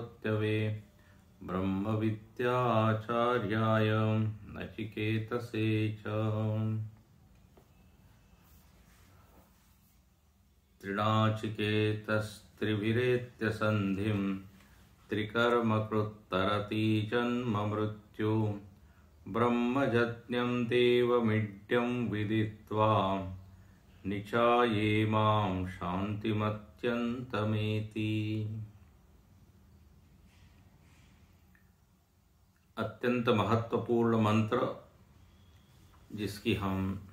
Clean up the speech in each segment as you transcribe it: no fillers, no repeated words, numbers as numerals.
मृत्यवे ब्रह्मविद्याचार्याय नचिकेतसे च। त्रिनाचिकेतस्त्रिभिरेत्य सन्धिं त्रिकर्मकृत्तरति जन्म मृत्यु ब्रह्मजज्ञं देवमिड्यं विदित्वा निचाये मां शान्तिमत्यन्तमेति। अत्यंत महत्वपूर्ण मंत्र जिसकी हम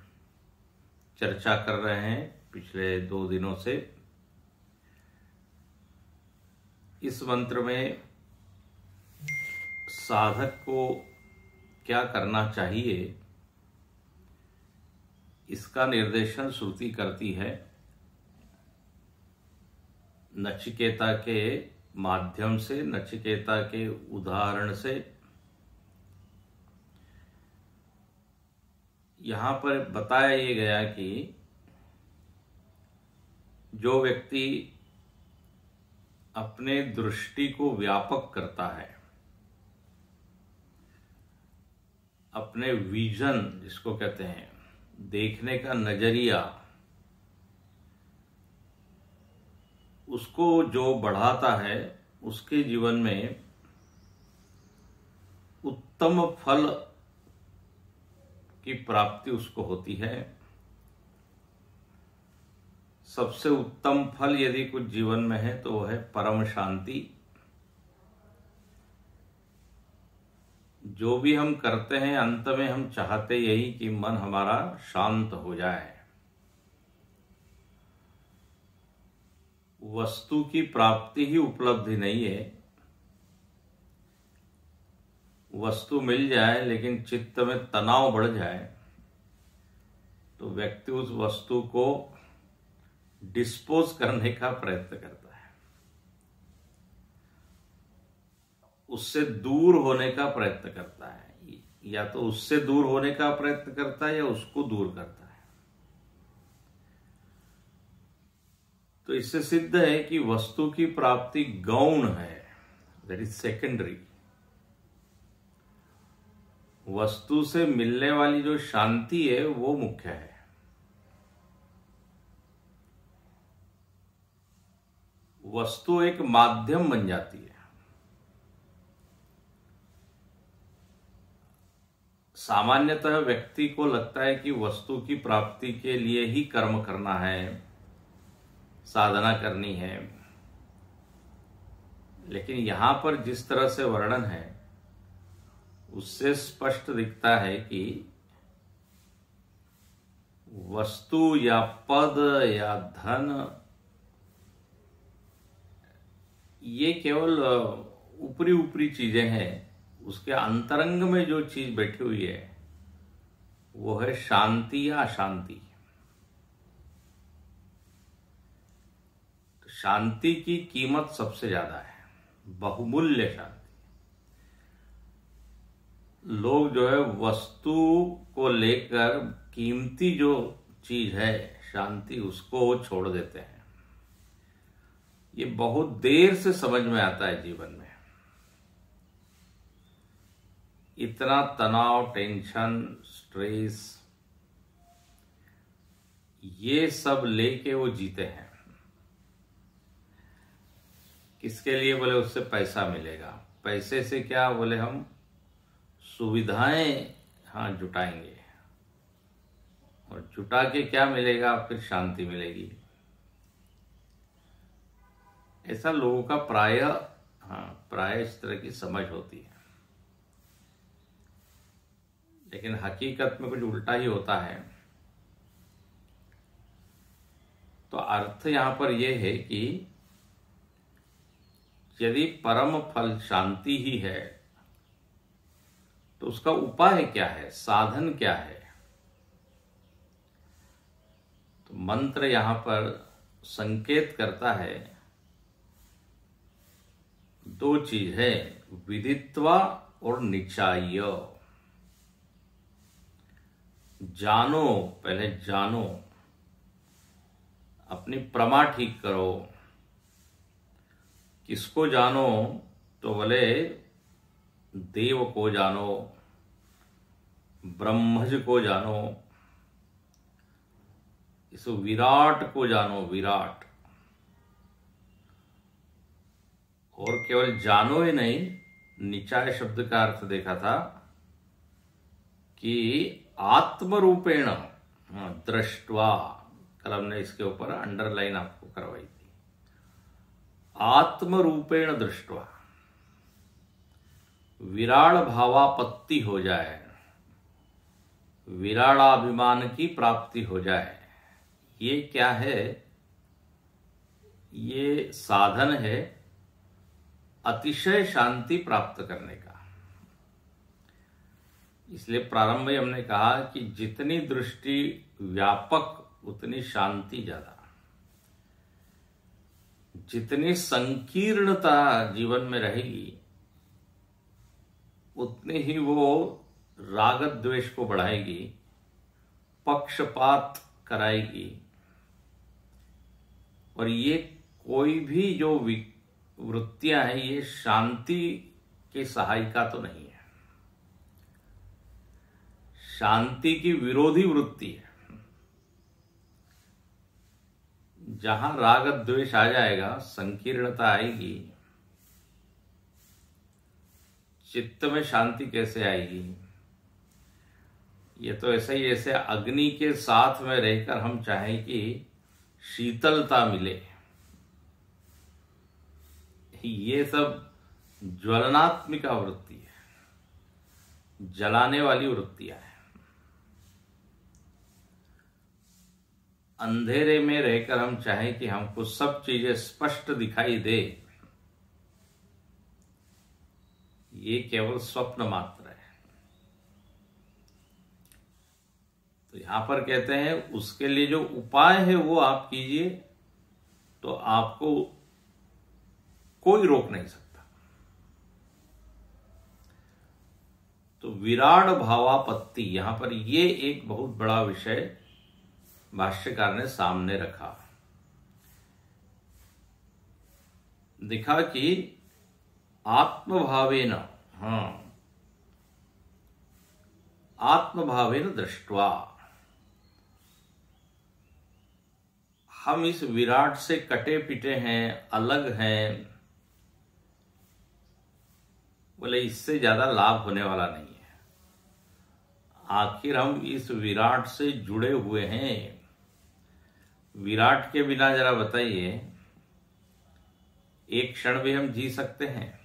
चर्चा कर रहे हैं पिछले 2 दिनों से। इस मंत्र में साधक को क्या करना चाहिए इसका निर्देशन श्रुति करती है। नचिकेता के माध्यम से, नचिकेता के उदाहरण से। यहाँ पर बताया ये गया कि जो व्यक्ति अपने दृष्टि को व्यापक करता है, अपने विजन जिसको कहते हैं, देखने का नजरिया, उसको जो बढ़ाता है उसके जीवन में उत्तम फल की प्राप्ति उसको होती है। सबसे उत्तम फल यदि कुछ जीवन में है तो वह है परम शांति। जो भी हम करते हैं अंत में हम चाहते यही कि मन हमारा शांत हो जाए। वस्तु की प्राप्ति ही उपलब्धि नहीं है। वस्तु मिल जाए लेकिन चित्त में तनाव बढ़ जाए तो व्यक्ति उस वस्तु को डिस्पोज करने का प्रयत्न करता है, उससे दूर होने का प्रयत्न करता है, या तो उससे दूर होने का प्रयत्न करता है या उसको दूर करता है। तो इससे सिद्ध है कि वस्तु की प्राप्ति गौण है, दैट इज सेकेंडरी। वस्तु से मिलने वाली जो शांति है वो मुख्य है। वस्तु एक माध्यम बन जाती है। सामान्यतः व्यक्ति को लगता है कि वस्तु की प्राप्ति के लिए ही कर्म करना है, साधना करनी है। लेकिन यहां पर जिस तरह से वर्णन है उससे स्पष्ट दिखता है कि वस्तु या पद या धन ये केवल ऊपरी ऊपरी चीजें हैं। उसके अंतरंग में जो चीज बैठी हुई है वो है शांति या अशांति। तो शांति की कीमत सबसे ज्यादा है, बहुमूल्य शांति। लोग जो है वस्तु को लेकर कीमती जो चीज है शांति, उसको छोड़ देते हैं। ये बहुत देर से समझ में आता है जीवन में। इतना तनाव, टेंशन, स्ट्रेस, ये सब लेके वो जीते हैं। किसके लिए? बोले उससे पैसा मिलेगा। पैसे से क्या? बोले हम सुविधाएं जुटाएंगे, और जुटा के क्या मिलेगा? फिर शांति मिलेगी। ऐसा लोगों का प्राय इस तरह की समझ होती है। लेकिन हकीकत में कुछ उल्टा ही होता है। तो अर्थ यहां पर यह है कि यदि परम फल शांति ही है तो उसका उपाय क्या है, साधन क्या है? तो मंत्र यहां पर संकेत करता है, 2 चीज है, विदित्वा और निचाय्य। जानो, पहले जानो, अपनी प्रमा ठीक करो। किसको जानो? तो बोले देव को जानो, ब्रह्मज को जानो, इस विराट को जानो, विराट। और केवल जानो ही नहीं, निचाय शब्द का अर्थ देखा था कि आत्मरूपेण दृष्ट्वा, कल हमने इसके ऊपर अंडरलाइन आपको करवाई थी, आत्मरूपेण दृष्ट्वा विराड़ भावापत्ति हो जाए, विराड़ाभिमान की प्राप्ति हो जाए। ये क्या है? ये साधन है अतिशय शांति प्राप्त करने का। इसलिए प्रारंभ में हमने कहा कि जितनी दृष्टि व्यापक उतनी शांति ज्यादा, जितनी संकीर्णता जीवन में रहेगी उतनी ही वो राग द्वेष को बढ़ाएगी, पक्षपात कराएगी। और ये कोई भी जो वृत्तियां हैं ये शांति की सहायिका तो नहीं है, शांति की विरोधी वृत्ति है। जहां राग द्वेष आ जाएगा, संकीर्णता आएगी, चित्त में शांति कैसे आएगी? ये तो ऐसे ही, ऐसे अग्नि के साथ में रहकर हम चाहें कि शीतलता मिले, ये सब ज्वलनात्मिका वृत्ति है, जलाने वाली वृत्तियां हैं। अंधेरे में रहकर हम चाहें कि हमको सब चीजें स्पष्ट दिखाई दे, ये केवल स्वप्न मात्र है। तो यहां पर कहते हैं उसके लिए जो उपाय है वो आप कीजिए, तो आपको कोई रोक नहीं सकता। तो विराट भावापत्ति, यहां पर ये एक बहुत बड़ा विषय भाष्यकार ने सामने रखा, दिखा कि आत्मभावेन, आत्मभावेन दृष्ट्वा, हम इस विराट से कटे पिटे हैं, अलग हैं, बोले इससे ज्यादा लाभ होने वाला नहीं है। आखिर हम इस विराट से जुड़े हुए हैं। विराट के बिना जरा बताइए, एक क्षण भी हम जी सकते हैं?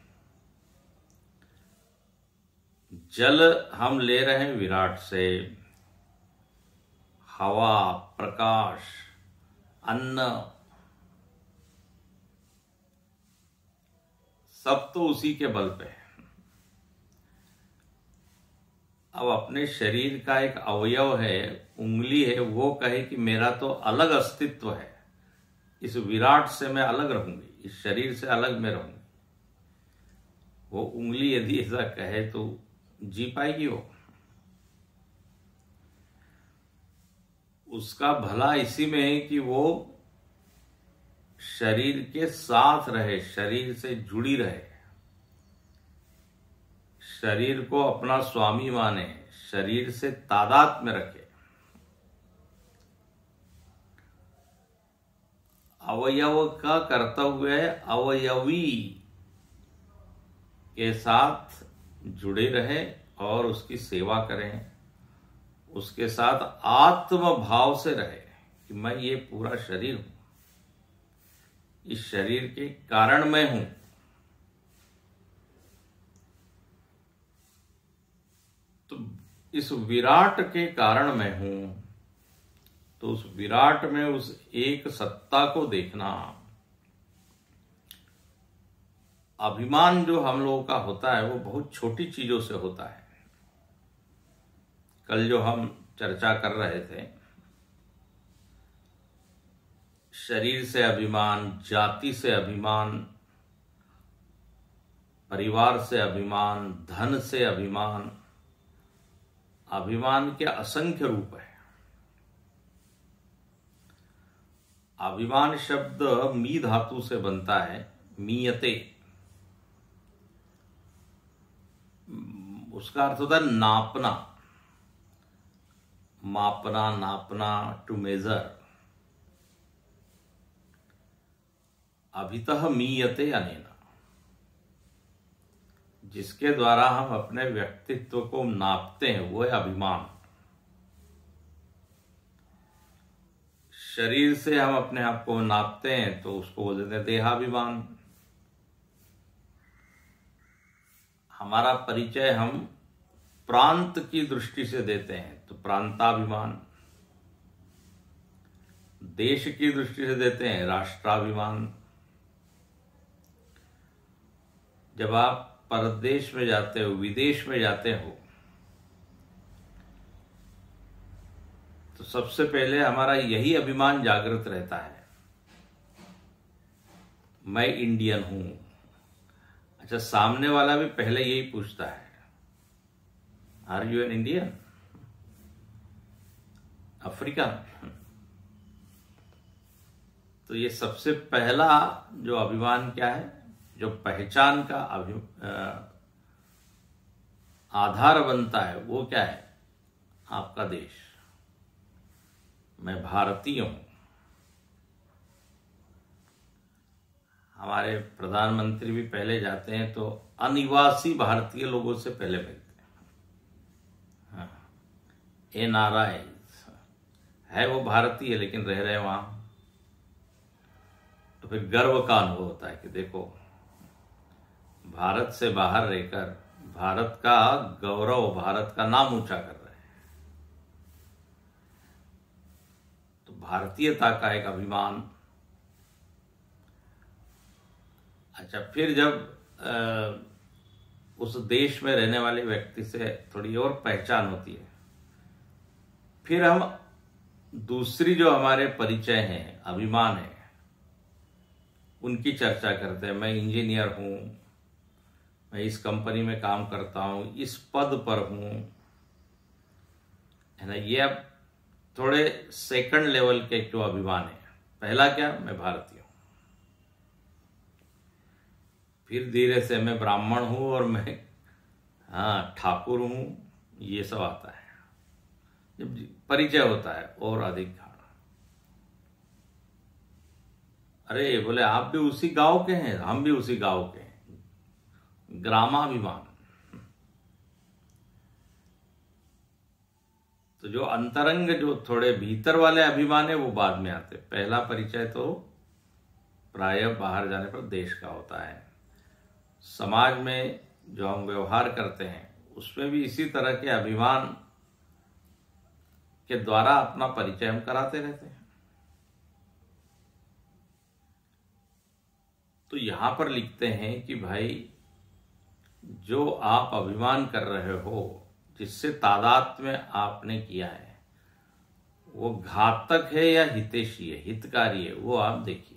जल हम ले रहे हैं विराट से, हवा, प्रकाश, अन्न, सब तो उसी के बल पे है। अब अपने शरीर का एक अवयव है, उंगली है, वो कहे कि मेरा तो अलग अस्तित्व है, इस विराट से मैं अलग रहूंगी, इस शरीर से अलग मैं रहूंगी, वो उंगली यदि ऐसा कहे तो जी पाएगी वो? उसका भला इसी में है कि वो शरीर के साथ रहे, शरीर से जुड़ी रहे, शरीर को अपना स्वामी माने, शरीर से तादाद में रखे, अवयव का कर्तव्य है अवयवी के साथ जुड़े रहे और उसकी सेवा करें, उसके साथ आत्म भाव से रहे कि मैं ये पूरा शरीर हूं, इस शरीर के कारण मैं हूं। तो इस विराट के कारण मैं हूं, तो उस विराट में उस एक सत्ता को देखना। अभिमान जो हम लोगों का होता है वो बहुत छोटी चीजों से होता है। कल जो हम चर्चा कर रहे थे, शरीर से अभिमान, जाति से अभिमान, परिवार से अभिमान, धन से अभिमान, अभिमान के असंख्य रूप है। अभिमान शब्द मी धातु से बनता है, मीयते। उसका अर्थ होता है नापना, मापना, नापना, टू मेजर। अभितः मीयते अनेन, जिसके द्वारा हम अपने व्यक्तित्व को नापते हैं वो है अभिमान। शरीर से हम अपने आप को नापते हैं तो उसको बोल देते हैं देहाभिमान। हमारा परिचय हम प्रांत की दृष्टि से देते हैं तो प्रांताभिमान। देश की दृष्टि से देते हैं राष्ट्राभिमान। जब आप परदेश में जाते हो, विदेश में जाते हो, तो सबसे पहले हमारा यही अभिमान जागृत रहता है, मैं इंडियन हूं। अच्छा, सामने वाला भी पहले यही पूछता है, are you an Indian, African? तो ये सबसे पहला जो अभिमान क्या है, जो पहचान का आधार बनता है, वो क्या है? आपका देश। मैं भारतीय हूं। हमारे प्रधानमंत्री भी पहले जाते हैं तो अनिवासी भारतीय लोगों से पहले मिलते हैं। NRI है, वो भारतीय लेकिन रह रहे वहां, तो फिर गर्व का अनुभव होता है कि देखो, भारत से बाहर रहकर भारत का गौरव, भारत का नाम ऊंचा कर रहे हैं। तो भारतीयता का एक अभिमान। अच्छा, फिर जब उस देश में रहने वाले व्यक्ति से थोड़ी और पहचान होती है, फिर हम दूसरी जो हमारे परिचय हैं, अभिमान है, उनकी चर्चा करते हैं। मैं इंजीनियर हूं, मैं इस कंपनी में काम करता हूं, इस पद पर हूं, है ना। ये अब थोड़े सेकंड लेवल के जो अभिमान है। पहला क्या, मैं भारतीय हूं। फिर धीरे से मैं ब्राह्मण हूं और मैं ठाकुर हूं, ये सब आता है। जब परिचय होता है और अधिक गाढ़ा। अरे बोले, आप भी उसी गांव के हैं, हम भी उसी गांव के हैं। ग्रामाभिमान। तो जो अंतरंग, जो थोड़े भीतर वाले अभिमान है, वो बाद में आते। पहला परिचय तो प्रायः बाहर जाने पर देश का होता है। समाज में जो हम व्यवहार करते हैं, उसमें भी इसी तरह के अभिमान के द्वारा अपना परिचय हम कराते रहते हैं। तो यहां पर लिखते हैं कि भाई, जो आप अभिमान कर रहे हो, जिससे तादात्म्य में आपने किया है, वो घातक है या हितैषी है, हितकारी है, वो आप देखिए।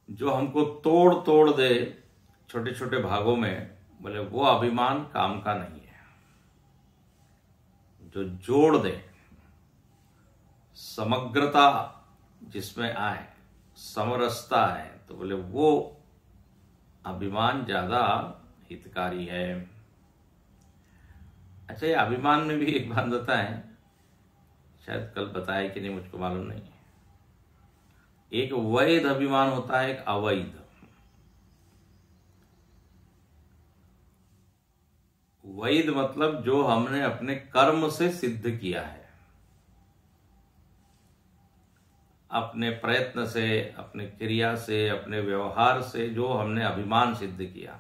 जो हमको तोड़ तोड़ दे छोटे छोटे भागों में, बोले वो अभिमान काम का नहीं है। जो जोड़ दे, समग्रता जिसमें आए, समरसता है, तो बोले वो अभिमान ज्यादा हितकारी है। अच्छा, ये अभिमान में भी एक बात बताएं, शायद कल बताया कि नहीं, मुझको मालूम नहीं है। एक वैध अभिमान होता है, एक अवैध। वैध मतलब जो हमने अपने कर्म से सिद्ध किया है, अपने प्रयत्न से, अपने क्रिया से, अपने व्यवहार से जो हमने अभिमान सिद्ध किया,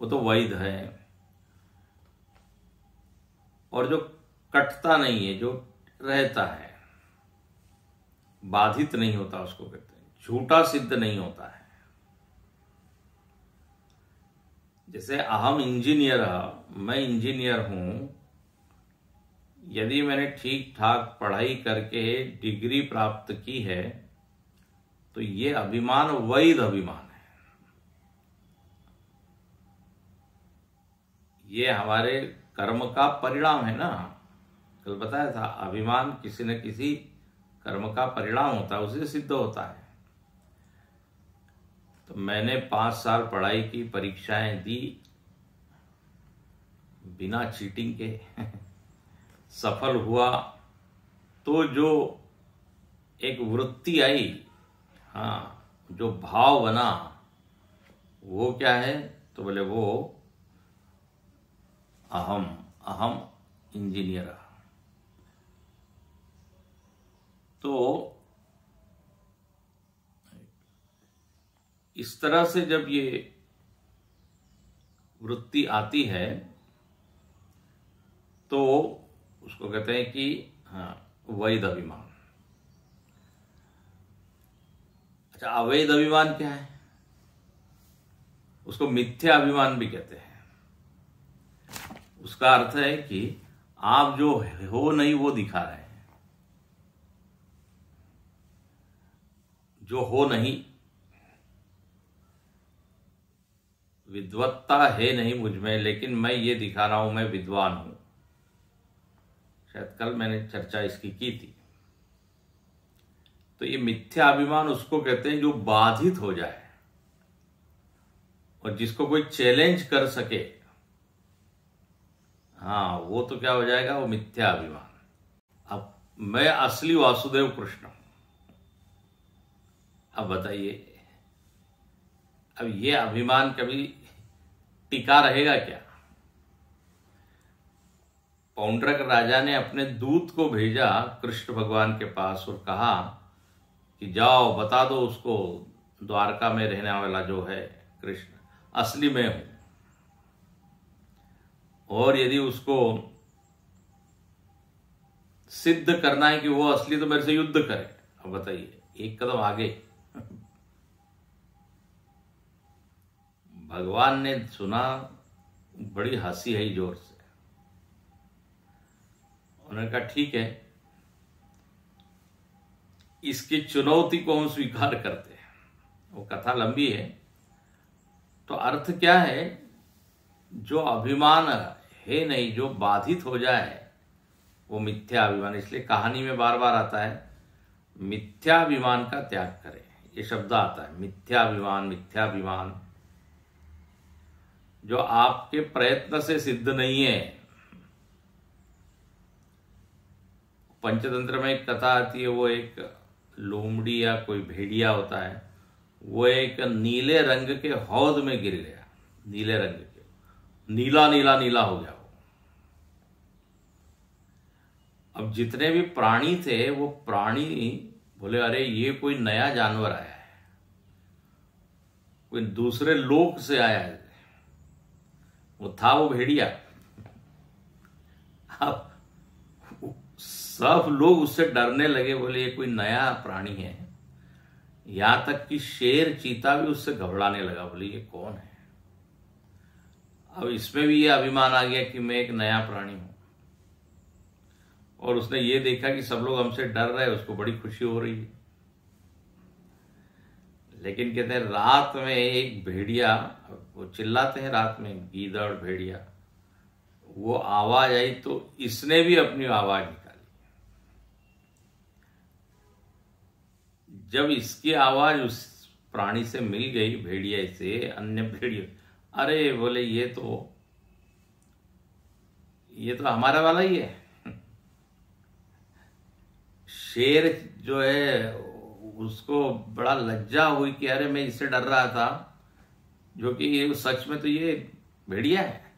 वो तो वैध है। और जो कटता नहीं है, जो रहता है, बाधित नहीं होता, उसको कहते हैं। झूठा सिद्ध नहीं होता है। जैसे अहम इंजीनियर, मैं इंजीनियर हूं, यदि मैंने ठीक ठाक पढ़ाई करके डिग्री प्राप्त की है, तो ये अभिमान वैध अभिमान है। ये हमारे कर्म का परिणाम है ना। कल बताया था, अभिमान किसी न किसी कर्म का परिणाम होता है, उसी से सिद्ध होता है। तो मैंने 5 साल पढ़ाई की, परीक्षाएं दी बिना चीटिंग के सफल हुआ, तो जो एक वृत्ति आई, हाँ, जो भाव बना, वो क्या है? तो बोले वो अहम इंजीनियर। तो इस तरह से जब ये वृत्ति आती है तो उसको कहते हैं कि हाँ, वैध अभिमान। अच्छा, अवैध अभिमान क्या है? उसको मिथ्या अभिमान भी कहते हैं। उसका अर्थ है कि आप जो हो नहीं वो दिखा रहे हैं, जो हो नहीं, विद्वत्ता है नहीं मुझ में, लेकिन मैं ये दिखा रहा हूं मैं विद्वान हूं। शायद कल मैंने चर्चा इसकी की थी। तो ये मिथ्या अभिमान उसको कहते हैं जो बाधित हो जाए और जिसको कोई चैलेंज कर सके, हाँ, वो तो क्या हो जाएगा? वो मिथ्या अभिमान। अब मैं असली वासुदेव कृष्ण हूं। अब बताइए, अब ये अभिमान कभी टिका रहेगा क्या? पौंड्रक राजा ने अपने दूत को भेजा कृष्ण भगवान के पास और कहा कि जाओ बता दो उसको, द्वारका में रहने वाला जो है कृष्ण असली मैं हूं, और यदि उसको सिद्ध करना है कि वो असली तो मेरे से युद्ध करे। अब बताइए, एक कदम आगे। भगवान ने सुना, बड़ी हंसी आई जोर से। उन्होंने कहा ठीक है, इसकी चुनौती को हम स्वीकार करते हैं। वो कथा लंबी है। तो अर्थ क्या है? जो अभिमान है नहीं, जो बाधित हो जाए, वो मिथ्या अभिमान। इसलिए कहानी में बार बार आता है मिथ्याभिमान का त्याग करें, ये शब्द आता है। मिथ्याभिमान, मिथ्याभिमान जो आपके प्रयत्न से सिद्ध नहीं है। पंचतंत्र में एक कथा आती है, वो एक लोमड़ी या कोई भेड़िया होता है, वो एक नीले रंग के हौद में गिर गया। नीले रंग के, नीला नीला नीला हो गया वो। अब जितने भी प्राणी थे, वो प्राणी बोले अरे ये कोई नया जानवर आया है, कोई दूसरे लोक से आया है। वो था वो भेड़िया। अब सब लोग उससे डरने लगे, बोले ये कोई नया प्राणी है। यहां तक कि शेर, चीता भी उससे घबराने लगा, बोले ये कौन है। अब इसमें भी ये अभिमान आ गया कि मैं एक नया प्राणी हूं, और उसने ये देखा कि सब लोग हमसे डर रहे हैं, उसको बड़ी खुशी हो रही है। लेकिन कहते हैं रात में एक भेड़िया, वो चिल्लाते हैं रात में, गीदड़ भेड़िया, वो आवाज आई तो इसने भी अपनी आवाज निकाली। जब इसकी आवाज उस प्राणी से मिल गई, भेड़िया से, अन्य भेड़िया, अरे बोले ये तो हमारा वाला ही है। शेर जो है उसको बड़ा लज्जा हुई कि अरे मैं इससे डर रहा था, जो कि सच में तो ये भेड़िया है।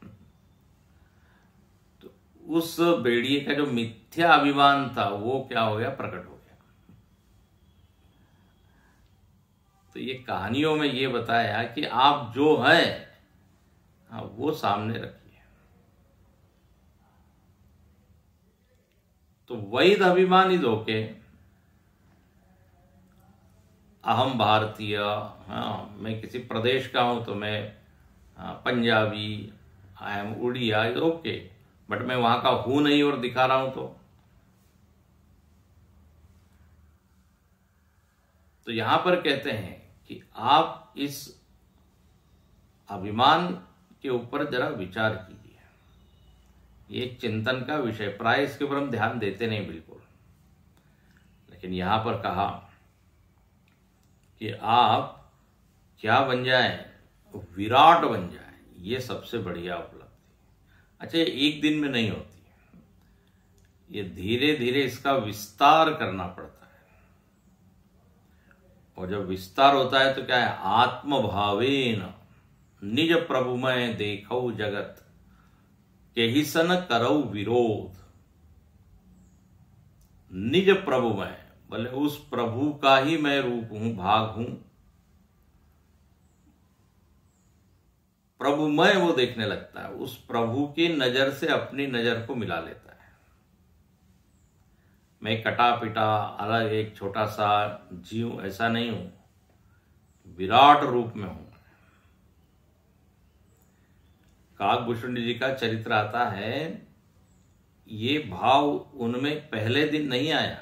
तो उस भेड़िए का जो मिथ्या अभिमान था वो क्या हो गया? प्रकट हो गया। तो ये कहानियों में ये बताया कि आप जो हैं, हाँ, वो सामने रखिए। तो वैध अभिमान ही धोके, अहम भारतीय, हाँ, मैं किसी प्रदेश का हूं तो मैं Punjabi, I am Odia, okay, but मैं वहां का हूं नहीं और दिखा रहा हूं। तो यहां पर कहते हैं कि आप इस अभिमान के ऊपर जरा विचार कीजिए। ये चिंतन का विषय, प्राय इसके ऊपर हम ध्यान देते नहीं बिल्कुल, लेकिन यहां पर कहा कि आप क्या बन जाए, विराट बन जाए, ये सबसे बढ़िया उपलब्धि। अच्छा, ये एक दिन में नहीं होती, ये धीरे धीरे इसका विस्तार करना पड़ता है। और जब विस्तार होता है तो क्या है, आत्मभावेन निज प्रभु में देखो जगत केहि सन करो विरोध। निज प्रभु में, बोले उस प्रभु का ही मैं रूप हूं, भाग हूं। प्रभु मैं वो देखने लगता है, उस प्रभु की नजर से अपनी नजर को मिला लेता है। मैं कटा पिटा अलग एक छोटा सा जीव ऐसा नहीं हूं, विराट रूप में हूं। काकभूषुंडी जी का चरित्र आता है, ये भाव उनमें पहले दिन नहीं आया,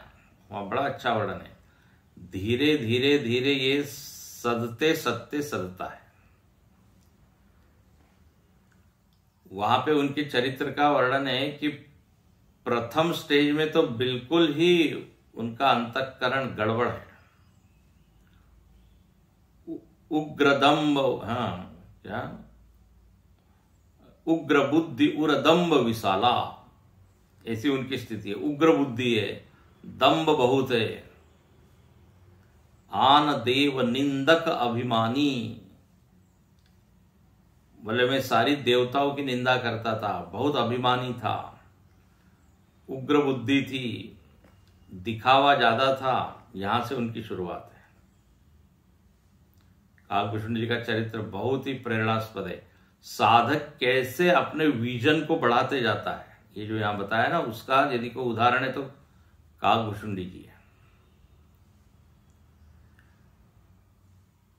वहां बड़ा अच्छा वर्णन है। धीरे धीरे धीरे ये सदते सदते सदता है। वहां पे उनके चरित्र का वर्णन है कि प्रथम स्टेज में तो बिल्कुल ही उनका अंतःकरण गड़बड़ है, उग्रदम्ब, हाँ क्या, उग्र बुद्धि उरदम्ब विशाला, ऐसी उनकी स्थिति है। उग्र बुद्धि है, दम्भ बहुत है, आन देव निंदक अभिमानी, बोले मैं सारी देवताओं की निंदा करता था, बहुत अभिमानी था, उग्र बुद्धि थी, दिखावा ज्यादा था। यहां से उनकी शुरुआत है। काकभूषुंडी जी का चरित्र बहुत ही प्रेरणास्पद है। साधक कैसे अपने विजन को बढ़ाते जाता है, ये जो यहां बताया ना, उसका यदि कोई उदाहरण है तो काकभूषुंडी जी है।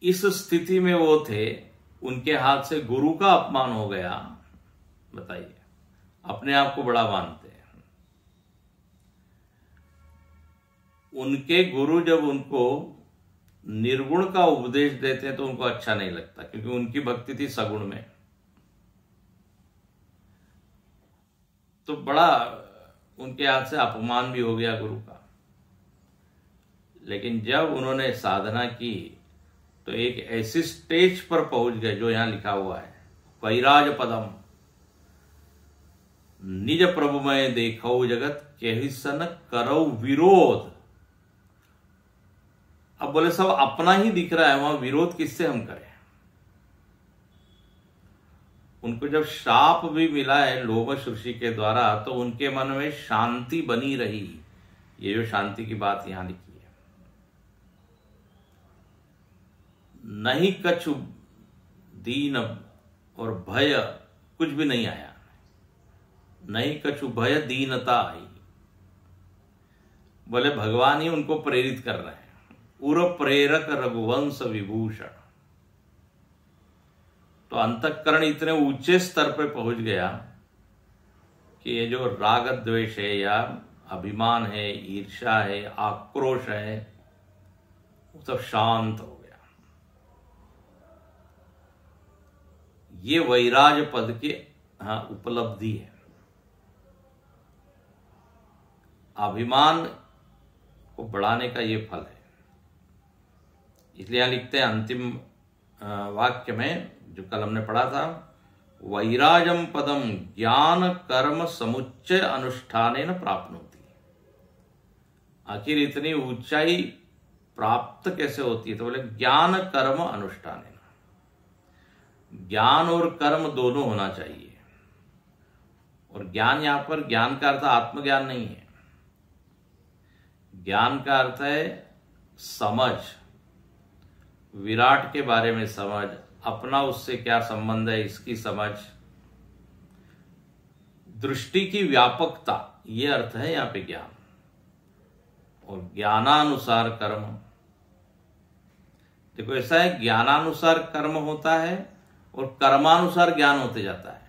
इस स्थिति में वो थे, उनके हाथ से गुरु का अपमान हो गया, बताइए, अपने आप को बड़ा मानते हैं। उनके गुरु जब उनको निर्गुण का उपदेश देते हैं तो उनको अच्छा नहीं लगता, क्योंकि उनकी भक्ति थी सगुण में। तो बड़ा उनके हाथ से अपमान भी हो गया गुरु का। लेकिन जब उन्होंने साधना की तो एक ऐसी स्टेज पर पहुंच गए जो यहां लिखा हुआ है, वैराज पदम निज प्रभुमय देखो जगत केहि सन करो विरोध। अब बोले सब अपना ही दिख रहा है, वहां विरोध किससे हम करें। उनको जब शाप भी मिला है लोमश ऋषि के द्वारा तो उनके मन में शांति बनी रही। ये जो शांति की बात यहां लिखी है, नहीं कछु दीन और भय, कुछ भी नहीं आया, नहीं कछु भय दीनता आई। बोले भगवान ही उनको प्रेरित कर रहे हैं, उर प्रेरक रघुवंश विभूषण। तो अंतःकरण इतने ऊंचे स्तर पर पहुंच गया कि ये जो राग द्वेष है या अभिमान है, ईर्ष्या है, आक्रोश है, वो सब शांत हो गया। ये वैराज पद की उपलब्धि है। अभिमान को बढ़ाने का ये फल है। इसलिए यहां लिखते हैं अंतिम वाक्य में, जो कल हमने पढ़ा था, वैराजम पदम ज्ञान कर्म समुच्चय अनुष्ठानेन प्राप्नोति। आखिर इतनी ऊंचाई प्राप्त कैसे होती है, तो बोले ज्ञान कर्म अनुष्ठानेन। ज्ञान और कर्म दोनों होना चाहिए। और ज्ञान यहां पर, ज्ञान का अर्थ आत्मज्ञान नहीं है, ज्ञान का अर्थ है समझ, विराट के बारे में समझ, अपना उससे क्या संबंध है इसकी समझ, दृष्टि की व्यापकता, ये अर्थ है यहां पे ज्ञान। और ज्ञानानुसार कर्म, देखो ऐसा है, ज्ञानानुसार कर्म होता है और कर्मानुसार ज्ञान होते जाता है।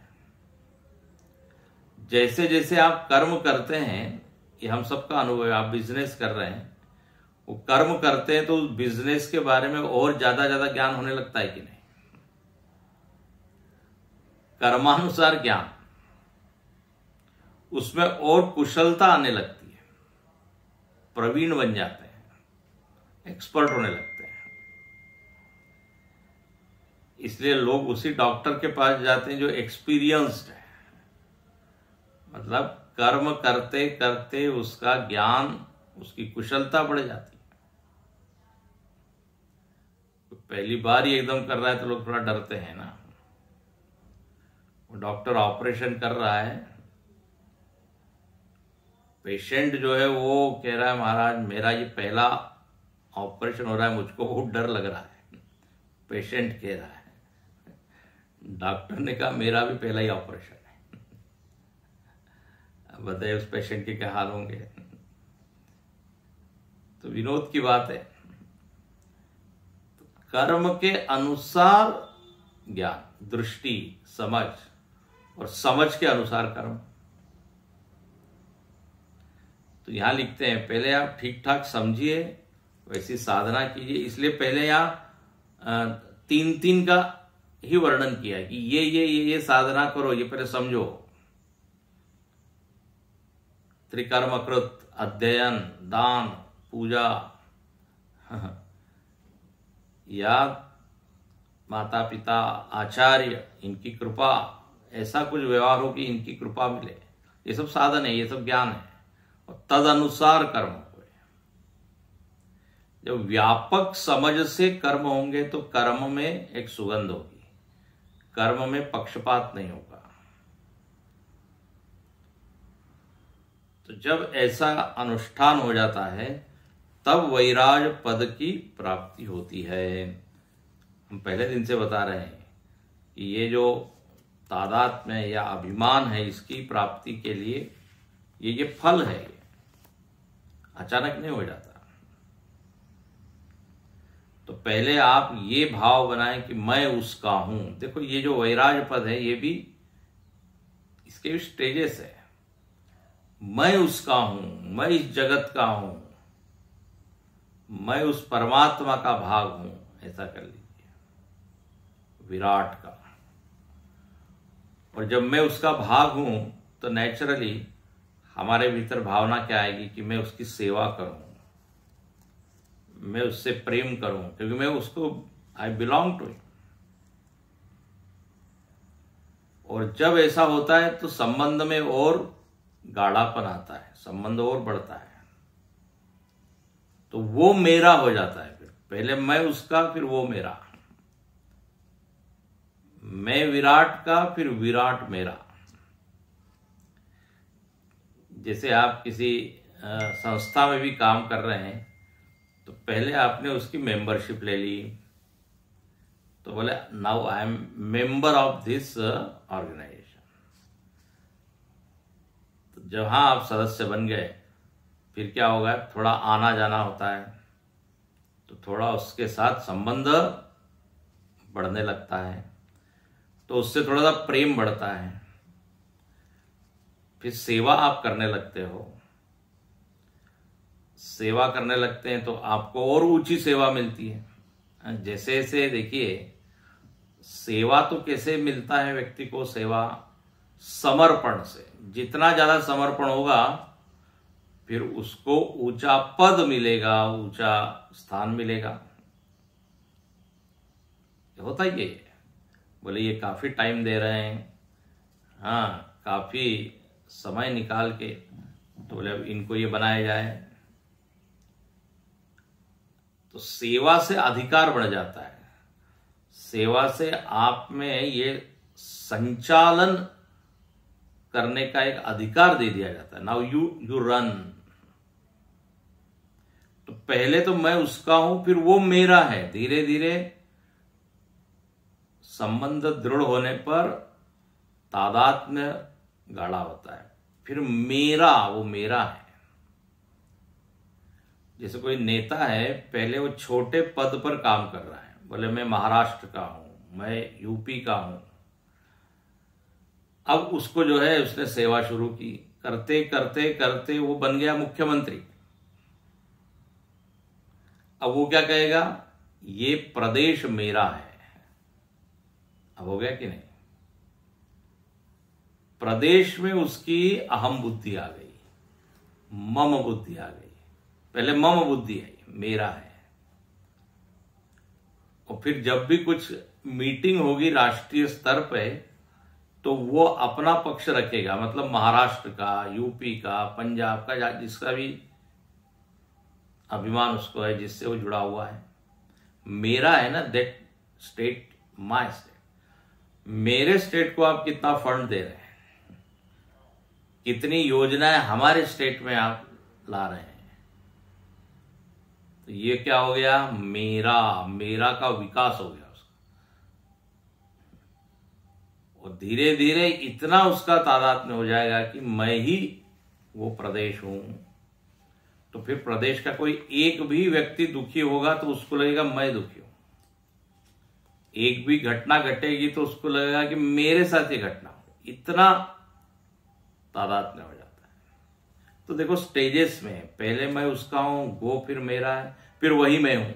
जैसे जैसे आप कर्म करते हैं, ये हम सबका अनुभव है, आप बिजनेस कर रहे हैं, वो कर्म करते हैं तो उस बिजनेस के बारे में और ज्यादा ज्ञान होने लगता है कि नहीं। कर्मानुसार ज्ञान, उसमें और कुशलता आने लगती है, प्रवीण बन जाते हैं, एक्सपर्ट होने लगते हैं। इसलिए लोग उसी डॉक्टर के पास जाते हैं जो एक्सपीरियंस्ड है, मतलब कर्म करते करते उसका ज्ञान, उसकी कुशलता बढ़ जाती है। पहली बार ही एकदम कर रहा है तो लोग थोड़ा डरते हैं ना। वो डॉक्टर ऑपरेशन कर रहा है, पेशेंट जो है वो कह रहा है महाराज मेरा ये पहला ऑपरेशन हो रहा है, मुझको बहुत डर लग रहा है। पेशेंट कह रहा है, डॉक्टर ने कहा मेरा भी पहला ही ऑपरेशन है। अब बताइए उस पेशेंट के क्या हाल होंगे। तो विनोद की बात है, तो कर्म के अनुसार ज्ञान, दृष्टि, समझ, और समझ के अनुसार कर्म। तो यहां लिखते हैं पहले आप ठीक ठाक समझिए, वैसी साधना कीजिए। इसलिए पहले यहां 3 का ही वर्णन किया है कि ये साधना करो, ये पहले समझो। त्रिकर्मकृत, अध्ययन, दान, पूजा, या माता पिता, आचार्य, इनकी कृपा, ऐसा कुछ व्यवहार हो कि इनकी कृपा मिले, ये सब साधन है, ये सब ज्ञान है। और तद अनुसार कर्म हुए। जब व्यापक समझ से कर्म होंगे तो कर्म में एक सुगंध होगी, कर्म में पक्षपात नहीं होगा। तो जब ऐसा अनुष्ठान हो जाता है तब वैराज पद की प्राप्ति होती है। हम पहले दिन से बता रहे हैं कि ये जो तादात्म्य या अभिमान है, इसकी प्राप्ति के लिए ये फल है, ये अचानक नहीं हो जाता। तो पहले आप ये भाव बनाएं कि मैं उसका हूं। देखो ये जो वैराज पद है, ये भी, इसके भी स्टेजेस है। मैं उसका हूं, मैं इस जगत का हूं, मैं उस परमात्मा का भाग हूं, ऐसा कर लीजिए, विराट का। और जब मैं उसका भाग हूं तो नेचुरली हमारे भीतर भावना क्या आएगी कि मैं उसकी सेवा करूं, मैं उससे प्रेम करूं, क्योंकि मैं उसको, आई बिलोंग टू हिम। और जब ऐसा होता है तो संबंध में और गाढ़ापन आता है, संबंध और बढ़ता है, तो वो मेरा हो जाता है। फिर पहले मैं उसका, फिर वो मेरा, मैं विराट का, फिर विराट मेरा। जैसे आप किसी संस्था में भी काम कर रहे हैं तो पहले आपने उसकी मेंबरशिप ले ली, तो बोले now I am member of this organisation. तो जहां आप सदस्य बन गए, फिर क्या होगा, थोड़ा आना जाना होता है, तो थोड़ा उसके साथ संबंध बढ़ने लगता है, तो उससे थोड़ा सा प्रेम बढ़ता है। फिर सेवा आप करने लगते हो, सेवा करने लगते हैं तो आपको और ऊंची सेवा मिलती है। जैसे जैसे देखिए, सेवा तो कैसे मिलता है व्यक्ति को, सेवा समर्पण से। जितना ज्यादा समर्पण होगा फिर उसको ऊंचा पद मिलेगा, ऊंचा स्थान मिलेगा। होता ही है। बोले ये काफी टाइम दे रहे हैं, हाँ काफी समय निकाल के, तो बोले अब इनको ये बनाया जाए। तो सेवा से अधिकार बढ़ जाता है, सेवा से आप में ये संचालन करने का एक अधिकार दे दिया जाता है। Now you run. तो पहले तो मैं उसका हूं, फिर वो मेरा है। धीरे धीरे संबंध दृढ़ होने पर तादात्म्य गाढ़ा होता है, फिर मेरा, वो मेरा है। जैसे कोई नेता है, पहले वो छोटे पद पर काम कर रहा है, बोले मैं महाराष्ट्र का हूं, मैं यूपी का हूं। अब उसको जो है उसने सेवा शुरू की, करते करते करते वो बन गया मुख्यमंत्री। अब वो क्या कहेगा, ये प्रदेश मेरा है। अब हो गया कि नहीं? प्रदेश में उसकी अहम बुद्धि आ गई, मम बुद्धि आ गई। पहले मम बुद्धि आई, मेरा है। और फिर जब भी कुछ मीटिंग होगी राष्ट्रीय स्तर पे तो वो अपना पक्ष रखेगा, मतलब महाराष्ट्र का, यूपी का, पंजाब का, जिसका भी अभिमान उसको है, जिससे वो जुड़ा हुआ है। मेरा है ना, दैट स्टेट माय स्टेट, मेरे स्टेट को आप कितना फंड दे रहे हैं, कितनी योजनाएं हमारे स्टेट में आप ला रहे हैं, तो ये क्या हो गया, मेरा का विकास हो गया उसका। और धीरे धीरे इतना उसका तादाद में हो जाएगा कि मैं ही वो प्रदेश हूं। तो फिर प्रदेश का कोई एक भी व्यक्ति दुखी होगा तो उसको लगेगा मैं दुखी हूं, एक भी घटना घटेगी तो उसको लगेगा कि मेरे साथ ये घटना हो, इतना तादाद में हो जाता है। तो देखो स्टेजेस में, पहले मैं उसका हूं, वो फिर मेरा है, फिर वही मैं हूं।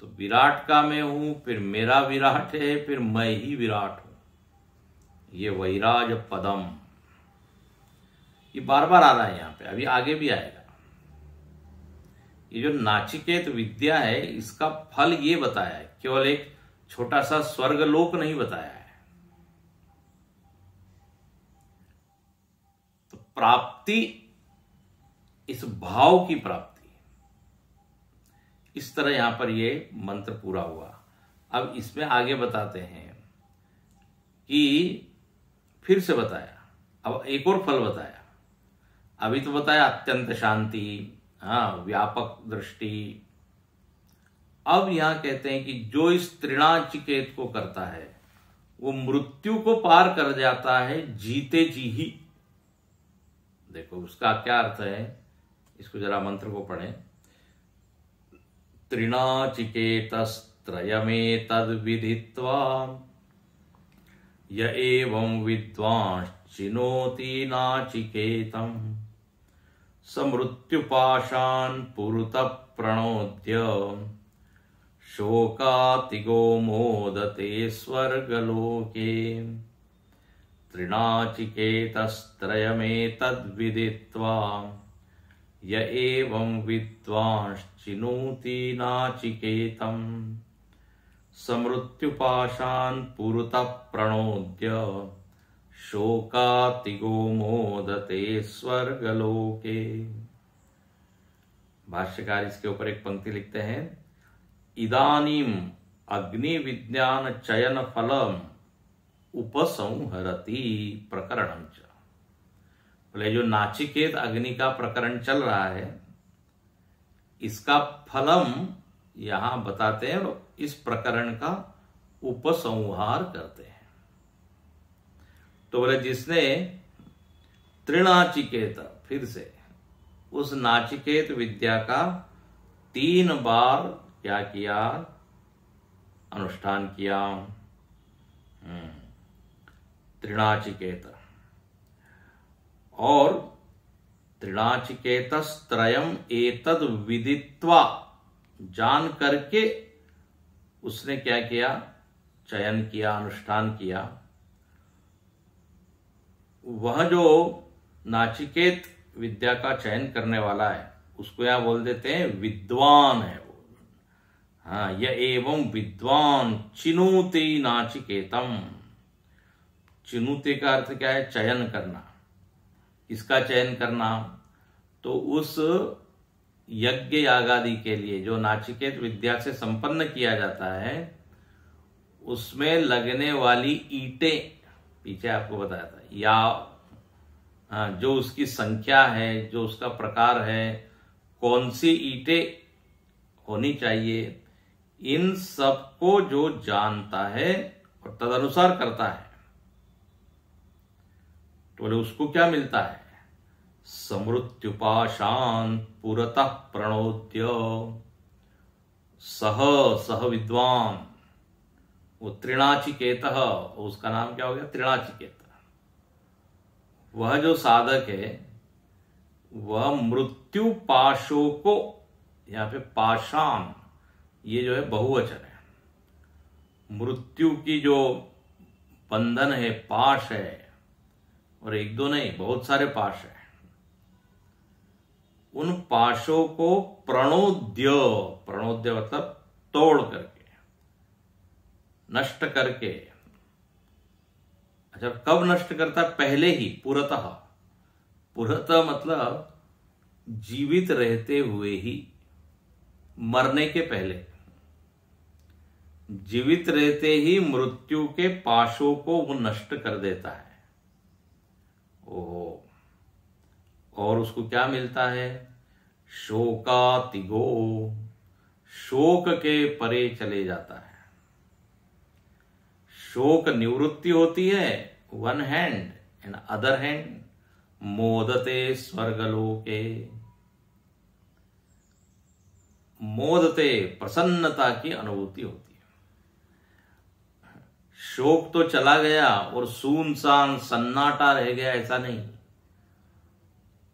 तो विराट का मैं हूं, फिर मेरा विराट है, फिर मैं ही विराट हूं। ये वैराज पदम, ये बार बार आ रहा है यहां पे, अभी आगे भी आएगा। ये जो नाचिकेत विद्या है, इसका फल ये बताया है, केवल एक छोटा सा स्वर्गलोक नहीं बताया है। तो प्राप्ति, इस भाव की प्राप्ति, इस तरह यहां पर ये मंत्र पूरा हुआ। अब इसमें आगे बताते हैं कि फिर से बताया, अब एक और फल बताया। अभी तो बताया अत्यंत शांति, व्यापक दृष्टि। अब यहां कहते हैं कि जो इस तृणाचिकेत को करता है वो मृत्यु को पार कर जाता है जीते जी ही। देखो उसका क्या अर्थ है, इसको जरा मंत्र को पढ़ें। तृणाचिकेतस्त्रयमेतद् विदित्वा य एवं विद्वांश्चिनोति नाचिकेतम् समृत्युपाशान् पुरतः प्रणोद्य शोकातिगो मोदते स्वर्गलोके। तृणाचिकेतस्त्रयमेतद्विदित्वा य एवं विद्वांश्चिनोति नाचिकेतम् समृत्युपाशान् पुरतः प्रणोद्य शोकातिगो मोदते स्वर्गलोके। भाष्यकार इसके ऊपर एक पंक्ति लिखते हैं, इदानीम अग्नि विज्ञान चयन फलम उपसंहरति प्रकरणं च। बोले जो नाचिकेत अग्नि का प्रकरण चल रहा है, इसका फलम यहां बताते हैं और इस प्रकरण का उपसंहार करते हैं। तो बोले जिसने तृणाचिकेत, फिर से उस नाचिकेत विद्या का 3 बार क्या किया, अनुष्ठान किया। तृणाचिकेत, और तृणाचिकेतस्त्रयम् एतद् विदित्वा, जान करके उसने क्या किया, चयन किया, अनुष्ठान किया। वह जो नाचिकेत विद्या का चयन करने वाला है उसको यहां बोल देते हैं विद्वान है वो। यह एवं विद्वान चिनोति नाचिकेतम। चिनुते का अर्थ क्या है, चयन करना। इसका चयन करना, तो उस यज्ञ यागादि के लिए जो नाचिकेत विद्या से संपन्न किया जाता है, उसमें लगने वाली ईंटें, पीछे आपको बताया था, या जो उसकी संख्या है, जो उसका प्रकार है, कौन सी ईंटें होनी चाहिए, इन सबको जो जानता है और तदनुसार करता है, तो बोले उसको क्या मिलता है, समृत्युपाशान् पुरतः प्रणोद्य सह विद्वान। वो तृणाचिकेत, उसका नाम क्या हो गया, तृणाचिकेत। वह जो साधक है वह मृत्यु पाशों को, यहां पे पाषाण, ये जो है बहुवचन है, मृत्यु की जो बंधन है, पाश है, और एक दो नहीं, बहुत सारे पाश है, उन पाशों को प्रणोद्य, प्रणोद्य मतलब तोड़ करके, नष्ट करके। अच्छा, कब नष्ट करता है? पहले ही, पुरतः। पुरतः मतलब जीवित रहते हुए ही, मरने के पहले। जीवित रहते ही मृत्यु के पाशों को वो नष्ट कर देता है। ओहो। और उसको क्या मिलता है? शोकातिगो, शोक के परे चले जाता है। शोक निवृत्ति होती है one hand, and other hand मोदते स्वर्गलोके। मोदते, प्रसन्नता की अनुभूति होती है। शोक तो चला गया और सुनसान सन्नाटा रह गया, ऐसा नहीं।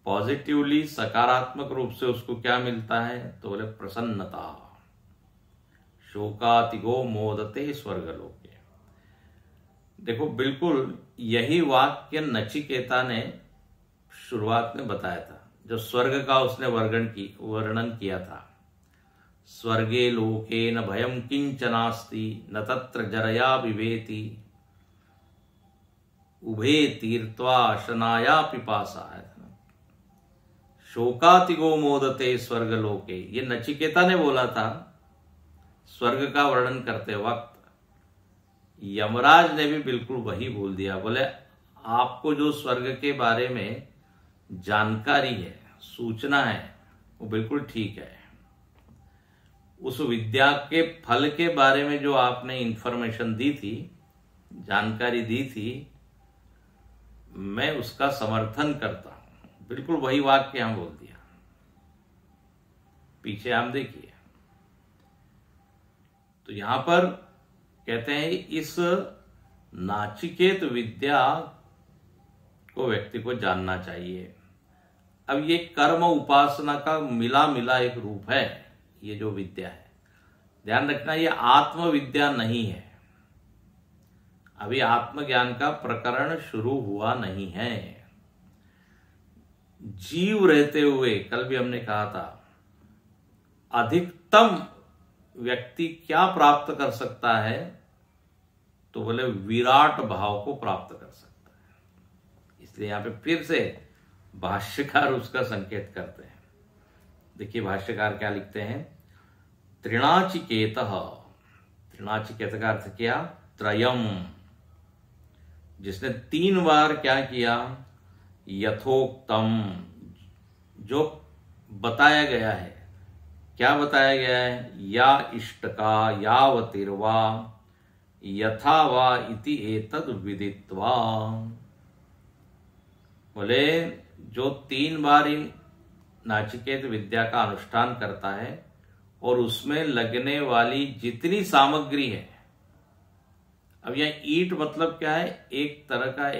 पॉजिटिवली, सकारात्मक रूप से उसको क्या मिलता है? तो बोले प्रसन्नता। शोकातिगो मोदते स्वर्गलोके। देखो, बिल्कुल यही वाक्य नचिकेता ने शुरुआत में बताया था, जब स्वर्ग का उसने वर्णन किया था। स्वर्गे लोके न भयम किंचनास्ति, न तत्र जरया बिभेति, उभे तीर्त्वा शनाया पिपासा। शोकातिगो मोदते स्वर्गलोके, ये नचिकेता ने बोला था स्वर्ग का वर्णन करते वक्त। यमराज ने भी बिल्कुल वही बोल दिया। बोले आपको जो स्वर्ग के बारे में जानकारी है, सूचना है, वो बिल्कुल ठीक है। उस विद्या के फल के बारे में जो आपने इंफॉर्मेशन दी थी, जानकारी दी थी, मैं उसका समर्थन करता हूं। बिल्कुल वही वाक्य हम बोल दिया। पीछे हम देखिए, तो यहां पर कहते हैं इस नाचिकेत विद्या को व्यक्ति को जानना चाहिए। अब ये कर्म उपासना का मिला मिला एक रूप है, ये जो विद्या है। ध्यान रखना, ये आत्मविद्या नहीं है। अभी आत्मज्ञान का प्रकरण शुरू हुआ नहीं है। जीव रहते हुए, कल भी हमने कहा था, अधिकतम व्यक्ति क्या प्राप्त कर सकता है? तो बोले विराट भाव को प्राप्त कर सकता है। इसलिए यहां पे फिर से भाष्यकार उसका संकेत करते हैं। देखिए भाष्यकार क्या लिखते हैं। त्रिणाचिकेतः, त्रिणाचिकेत का अर्थ किया त्रयम, जिसने 3 बार क्या किया? यथोक्तम, जो बताया गया है। क्या बताया गया है? या इष्टका यावतिर्वा यथा वा इति एतद् विदित्वा। बोले जो 3 बार इन नाचिकेत विद्या का अनुष्ठान करता है और उसमें लगने वाली जितनी सामग्री है, अब यह ईट मतलब क्या है? एक तरह का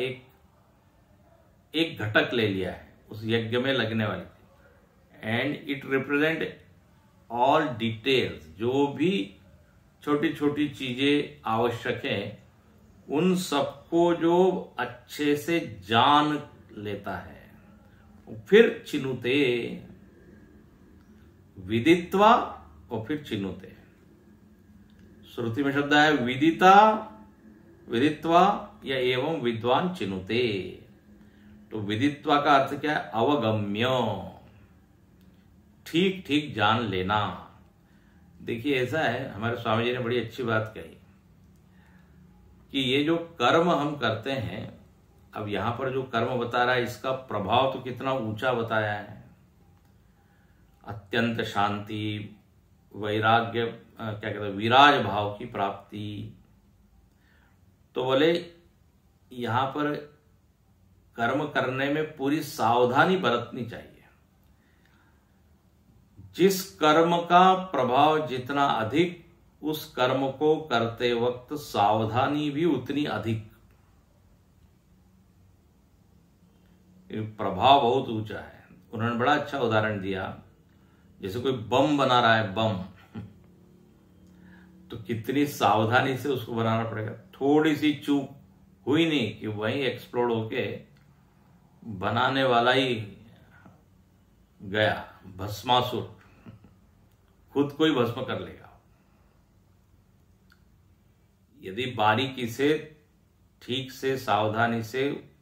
एक घटक ले लिया है उस यज्ञ में लगने वाली, and it represent all details. जो भी छोटी छोटी चीजें आवश्यक है, उन सबको जो अच्छे से जान लेता है, फिर चिनुते, विदित्वा और फिर चिनुते। श्रुति में शब्द है विदिता, विदित्वा या एवं विद्वान चिनुते। तो विदित्वा का अर्थ क्या है? अवगम्य, ठीक ठीक जान लेना। देखिए ऐसा है, हमारे स्वामी जी ने बड़ी अच्छी बात कही कि ये जो कर्म हम करते हैं, अब यहां पर जो कर्म बता रहा है इसका प्रभाव तो कितना ऊंचा बताया है। अत्यंत शांति, वैराग्य, क्या कहते हैं, विराज भाव की प्राप्ति। तो बोले यहां पर कर्म करने में पूरी सावधानी बरतनी चाहिए। जिस कर्म का प्रभाव जितना अधिक, उस कर्म को करते वक्त सावधानी भी उतनी अधिक। प्रभाव बहुत ऊंचा है। उन्होंने बड़ा अच्छा उदाहरण दिया, जैसे कोई बम बना रहा है, बम, तो कितनी सावधानी से उसको बनाना पड़ेगा। थोड़ी सी चूक हुई नहीं कि वहीं एक्सप्लोड होके बनाने वाला ही गया, भस्मासुर, खुद को ही भस्म कर लेगा। यदि बारीकी से, ठीक से, सावधानी से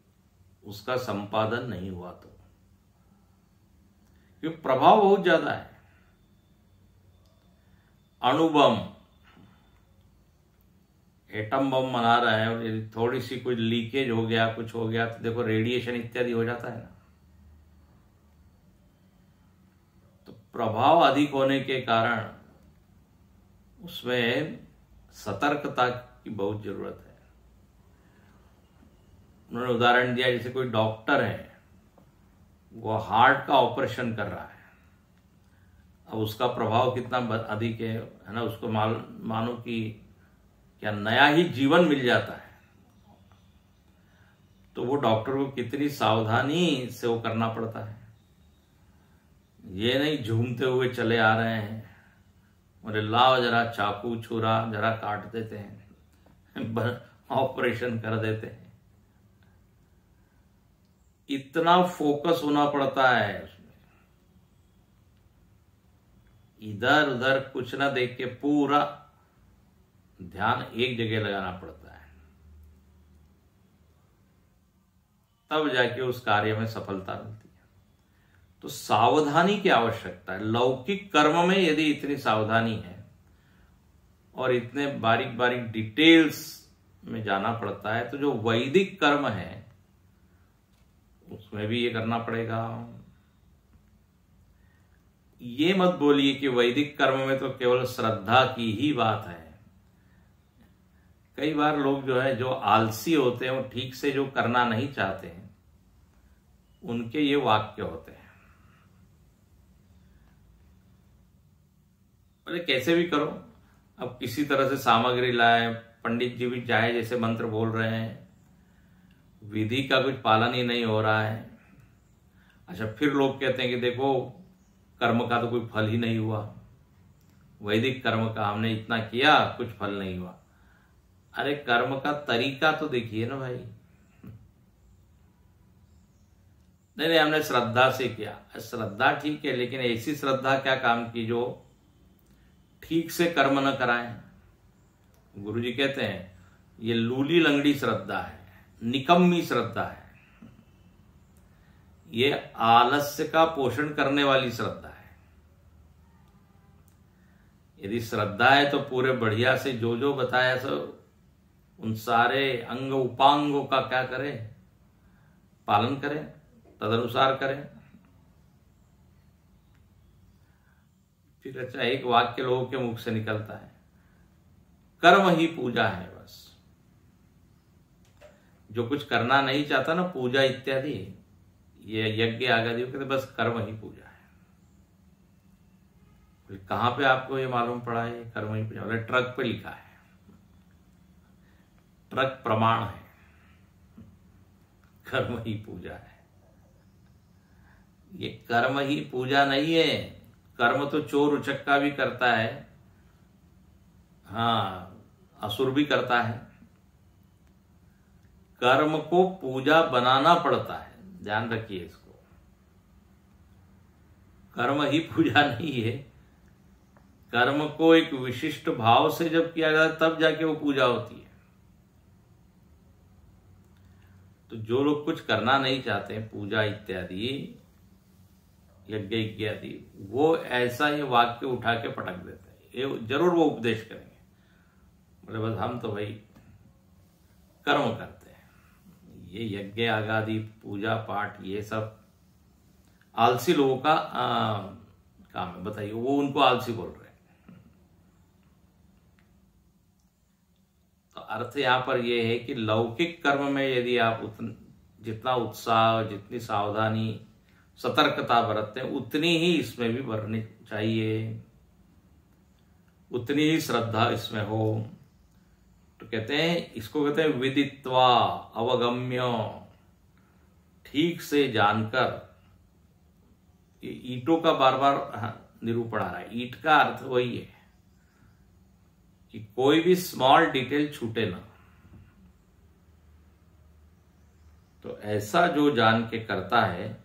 उसका संपादन नहीं हुआ तो, क्योंकि प्रभाव बहुत ज्यादा है। अणुबम, एटम बम बना रहे हैं, और यदि थोड़ी सी कुछ लीकेज हो गया, कुछ हो गया, तो देखो रेडिएशन इत्यादि हो जाता है ना। तो प्रभाव अधिक होने के कारण उसमें सतर्कता की बहुत जरूरत है। उन्होंने उदाहरण दिया, जैसे कोई डॉक्टर है, वो हार्ट का ऑपरेशन कर रहा है, अब उसका प्रभाव कितना अधिक है ना। उसको मानो कि क्या नया ही जीवन मिल जाता है, तो वो डॉक्टर को कितनी सावधानी से वो करना पड़ता है। ये नहीं झूमते हुए चले आ रहे हैं, बोले लाओ जरा चाकू छुरा जरा काट देते हैं, ऑपरेशन कर देते हैं। इतना फोकस होना पड़ता है उसमें, इधर उधर कुछ ना देख के पूरा ध्यान एक जगह लगाना पड़ता है, तब जाके उस कार्य में सफलता मिलती है। तो सावधानी की आवश्यकता है। लौकिक कर्म में यदि इतनी सावधानी है और इतने बारीक बारीक डिटेल्स में जाना पड़ता है, तो जो वैदिक कर्म है उसमें भी ये करना पड़ेगा। ये मत बोलिए कि वैदिक कर्म में तो केवल श्रद्धा की ही बात है। कई बार लोग जो है, जो आलसी होते हैं, वो ठीक से जो करना नहीं चाहते हैं, उनके ये वाक्य होते हैं, बोले कैसे भी करो, अब किसी तरह से सामग्री लाए, पंडित जी भी चाहे जैसे मंत्र बोल रहे हैं, विधि का कुछ पालन ही नहीं हो रहा है। अच्छा, फिर लोग कहते हैं कि देखो कर्म का तो कोई फल ही नहीं हुआ, वैदिक कर्म का हमने इतना किया, कुछ फल नहीं हुआ। अरे कर्म का तरीका तो देखिए ना भाई। नहीं, हमने श्रद्धा से किया, श्रद्धा ठीक है, लेकिन ऐसी श्रद्धा क्या काम की जो ठीक से कर्म न कराएं। गुरुजी कहते हैं ये लूली लंगड़ी श्रद्धा है, निकम्मी श्रद्धा है, ये आलस्य का पोषण करने वाली श्रद्धा है। यदि श्रद्धा है तो पूरे बढ़िया से जो जो बताया सब, उन सारे अंग उपांगों का क्या करें, पालन करें, तदनुसार करें। फिर अच्छा, एक वाक्य लोगों के मुख से निकलता है, कर्म ही पूजा है। बस जो कुछ करना नहीं चाहता ना, पूजा इत्यादि, ये यज्ञ आदि कहते बस कर्म ही पूजा है। कहां पे आपको ये मालूम पड़ा है कर्म ही पूजा? बोले ट्रक पे लिखा है, ट्रक प्रमाण है, कर्म ही पूजा है। ये कर्म ही पूजा नहीं है। कर्म तो चोर उचक्का भी करता है, हाँ, असुर भी करता है। कर्म को पूजा बनाना पड़ता है, ध्यान रखिए इसको। कर्म ही पूजा नहीं है। कर्म को एक विशिष्ट भाव से जब किया जाता तब जाके वो पूजा होती है। तो जो लोग कुछ करना नहीं चाहते, पूजा इत्यादि, यज्ञ इत्यादि, वो ऐसा ये वाक्य उठा के पटक देते हैं। ये जरूर वो उपदेश करेंगे, बोले बस हम तो भाई कर्म करते हैं, ये यज्ञ आदि पूजा पाठ ये सब आलसी लोगों का काम है। बताइए, वो उनको आलसी बोल रहे हैं। तो अर्थ यहां पर यह है कि लौकिक कर्म में यदि आप जितना उत्साह, जितनी सावधानी, सतर्कता बरतते हैं, उतनी ही इसमें भी बरतनी चाहिए, उतनी ही श्रद्धा इसमें हो। तो कहते हैं, इसको कहते हैं विदित्वा अवगम्य, ठीक से जानकर। ये ईंटों का बार बार निरूपण आ रहा है। ईंट का अर्थ वही है कि कोई भी स्मॉल डिटेल छूटे ना। तो ऐसा जो जान के करता है,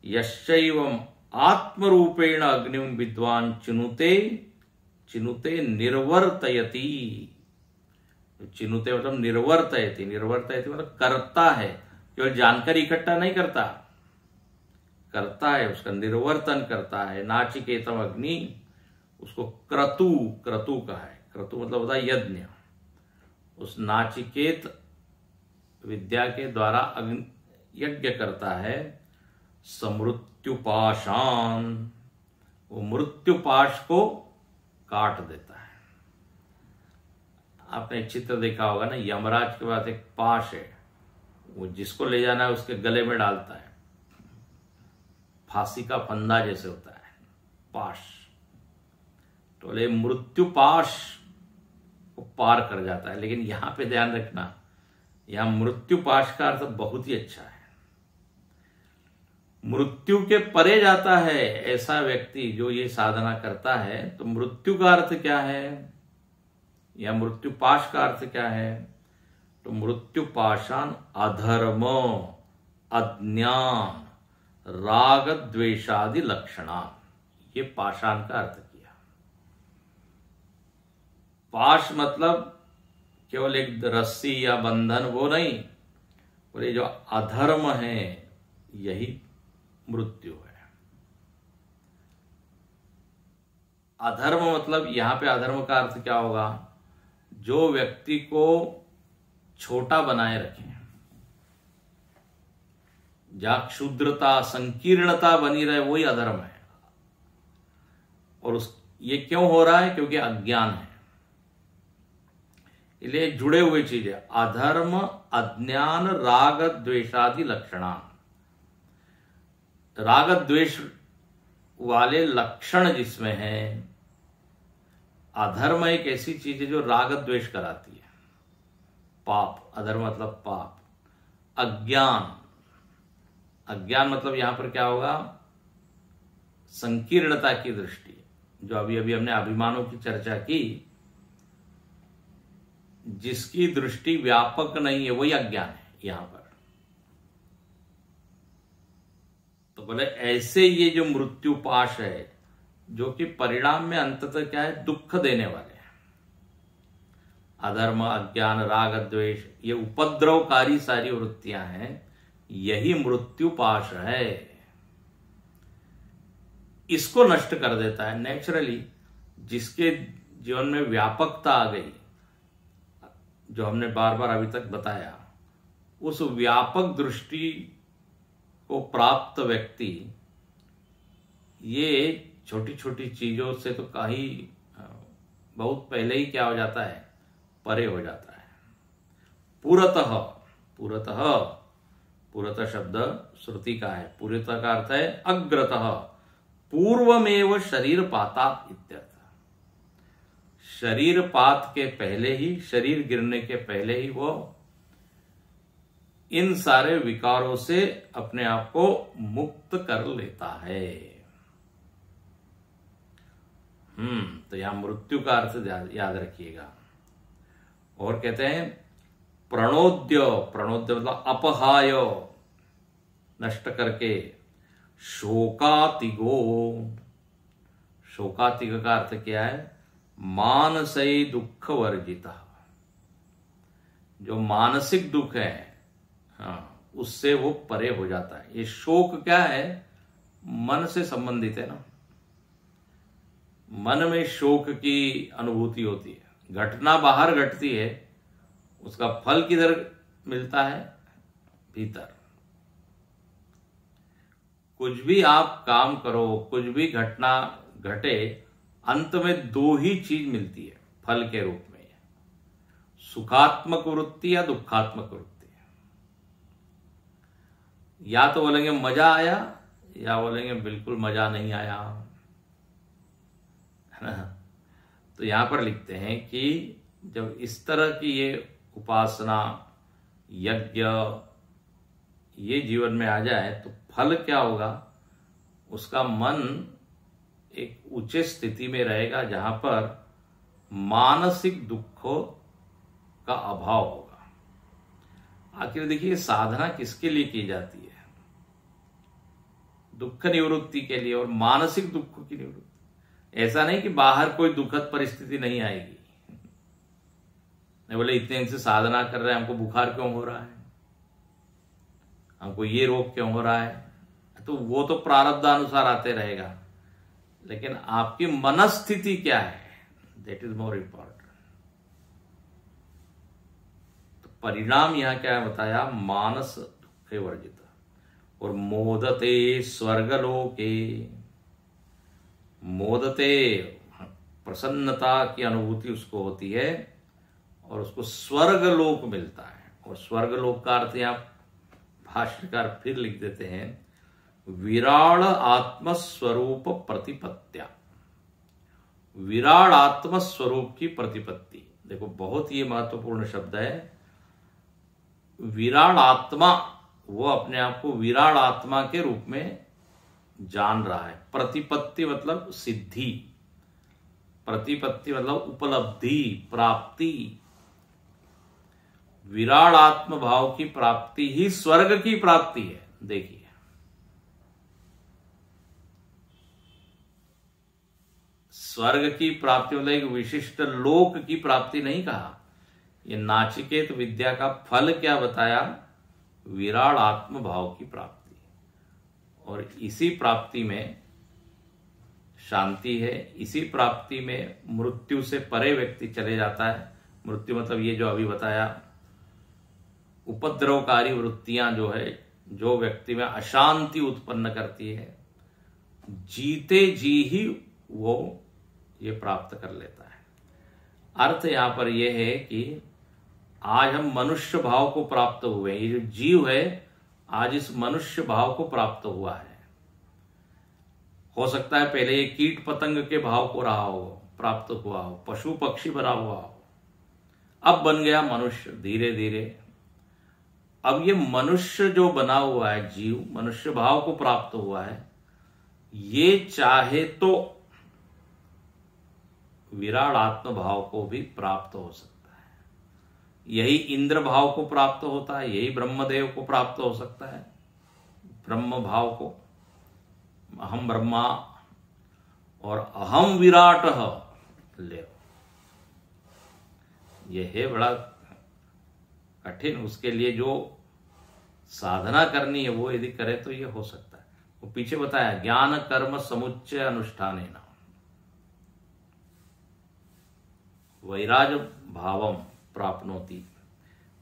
यश्चैवम् आत्मरूपेण अग्निं विद्वान चिनुते चिनुते निर्वर्तयति, चिनुते मतलब निर्वर्तयति, निर्वर्तयति मतलब करता है, केवल जानकारी इकट्ठा नहीं करता, करता है, उसका निर्वर्तन करता है। नाचिकेतम अग्नि, उसको क्रतु, क्रतु का है, क्रतु मतलब होता है यज्ञ। उस नाचिकेत विद्या के द्वारा यज्ञ करता है। समृत्युपाशान, वो मृत्युपाश को काट देता है। आपने एक चित्र देखा होगा ना, यमराज के पास एक पाश है, वो जिसको ले जाना है उसके गले में डालता है, फांसी का फंदा जैसे होता है पाश, तो बोले मृत्युपाश को पार कर जाता है। लेकिन यहां पे ध्यान रखना, यहां मृत्युपाश का अर्थ बहुत ही अच्छा है, मृत्यु के परे जाता है ऐसा व्यक्ति जो ये साधना करता है। तो मृत्यु का अर्थ क्या है या मृत्युपाश का अर्थ क्या है? तो मृत्युपाशान अधर्म, अज्ञान, राग द्वेषादि लक्षणान, ये पाषाण का अर्थ किया। पाश मतलब केवल एक रस्सी या बंधन, वो नहीं, बोले जो अधर्म है यही मृत्यु है। अधर्म मतलब यहां पे अधर्म का अर्थ क्या होगा? जो व्यक्ति को छोटा बनाए रखे, जहां क्षुद्रता, संकीर्णता बनी रहे, वही अधर्म है। और ये क्यों हो रहा है? क्योंकि अज्ञान है। इसलिए जुड़े हुए चीजें, अधर्म, अज्ञान, राग द्वेषादि लक्षणान। राग द्वेष वाले लक्षण जिसमें है, अधर्म एक ऐसी चीज है जो राग द्वेष कराती है। पाप, अधर्म मतलब पाप। अज्ञान, अज्ञान मतलब यहां पर क्या होगा? संकीर्णता की दृष्टि, जो अभी अभी हमने अभिमानों की चर्चा की, जिसकी दृष्टि व्यापक नहीं है, वही अज्ञान है यहां पर। तो बोले ऐसे ये जो मृत्युपाश है, जो कि परिणाम में अंततः क्या है? दुख देने वाले हैं। अधर्म, अज्ञान, राग द्वेष, ये उपद्रवकारी सारी वृत्तियां हैं, यही मृत्युपाश है। इसको नष्ट कर देता है नेचुरली। जिसके जीवन में व्यापकता आ गई, जो हमने बार बार अभी तक बताया, उस व्यापक दृष्टि को प्राप्त व्यक्ति ये छोटी छोटी चीजों से तो कहीं बहुत पहले ही क्या हो जाता है? परे हो जाता है। पुरतः, पुरतः, पुरतः शब्द श्रुति का है। पुरतः का अर्थ है अग्रतः, पूर्वमेव शरीर पातात इत्यर्थ। शरीर पात के पहले ही, शरीर गिरने के पहले ही वो इन सारे विकारों से अपने आप को मुक्त कर लेता है। तो यहां मृत्यु का अर्थ याद रखिएगा। और कहते हैं प्रणोद्य, प्रणोद्य मतलब अपहाय, नष्ट करके। शोकातिगो, शोकातिग का अर्थ क्या है? मानसई दुख वर्जिता, जो मानसिक दुख है, हाँ, उससे वो परे हो जाता है। ये शोक क्या है? मन से संबंधित है ना। मन में शोक की अनुभूति होती है, घटना बाहर घटती है, उसका फल किधर मिलता है? भीतर। कुछ भी आप काम करो, कुछ भी घटना घटे, अंत में दो ही चीज मिलती है फल के रूप में, सुखात्मक वृत्ति या दुखात्मक वृत्ति। या तो बोलेंगे मजा आया, या बोलेंगे बिल्कुल मजा नहीं आया, है ना। तो यहां पर लिखते हैं कि जब इस तरह की ये उपासना, यज्ञ, ये जीवन में आ जाए तो फल क्या होगा? उसका मन एक ऊंचे स्थिति में रहेगा, जहां पर मानसिक दुखों का अभाव होगा। आखिर देखिए, साधना किसके लिए की जाती है? दुख निवृत्ति के लिए और मानसिक दुख की निवृत्ति। ऐसा नहीं कि बाहर कोई दुखद परिस्थिति नहीं आएगी, बोले इतने दिन से साधना कर रहे हैं, हमको बुखार क्यों हो रहा है, हमको ये रोग क्यों हो रहा है, तो वो तो प्रारब्धानुसार आते रहेगा, लेकिन आपकी मनस्थिति क्या है, दैट इज मोर इंपॉर्टेंट। तो परिणाम यहां क्या है बताया, मानस दुखे वर्जित और मोदते स्वर्गलोके, मोदते प्रसन्नता की अनुभूति उसको होती है और उसको स्वर्गलोक मिलता है। और स्वर्गलोक का अर्थ यहां भाष्यकार फिर लिख देते हैं, विराट आत्मस्वरूप प्रतिपत्त्या, विराट आत्मस्वरूप की प्रतिपत्ति। देखो बहुत ही महत्वपूर्ण शब्द है, विराट आत्मा, वो अपने आप को विराट आत्मा के रूप में जान रहा है। प्रतिपत्ति मतलब सिद्धि, प्रतिपत्ति मतलब उपलब्धि, प्राप्ति। विराट आत्म भाव की प्राप्ति ही स्वर्ग की प्राप्ति है। देखिए स्वर्ग की प्राप्ति मतलब एक विशिष्ट लोक की प्राप्ति नहीं कहा, ये नाचिकेत विद्या का फल क्या बताया, विराट आत्म भाव की प्राप्ति। और इसी प्राप्ति में शांति है, इसी प्राप्ति में मृत्यु से परे व्यक्ति चले जाता है। मृत्यु मतलब ये जो अभी बताया उपद्रवकारी वृत्तियां जो है, जो व्यक्ति में अशांति उत्पन्न करती है, जीते जी ही वो ये प्राप्त कर लेता है। अर्थ यहां पर यह है कि आज हम मनुष्य भाव को प्राप्त हुए, ये जो जीव है आज इस मनुष्य भाव को प्राप्त हुआ है। हो सकता है पहले ये कीट पतंग के भाव को रहा हो, प्राप्त हुआ हो, पशु पक्षी बना हुआ हो, अब बन गया मनुष्य धीरे धीरे। अब ये मनुष्य जो बना हुआ है जीव, मनुष्य भाव को प्राप्त हुआ है, ये चाहे तो विराट आत्म भाव को भी प्राप्त हो सकता है। यही इंद्र भाव को प्राप्त होता है, यही ब्रह्मदेव को प्राप्त हो सकता है। ब्रह्म भाव को, अहम ब्रह्मा और अहम विराट ले, यह है बड़ा कठिन। उसके लिए जो साधना करनी है वो यदि करे तो ये हो सकता है। वो पीछे बताया ज्ञान कर्म समुच्चय अनुष्ठानेन वैराज भावम प्राप्नोति।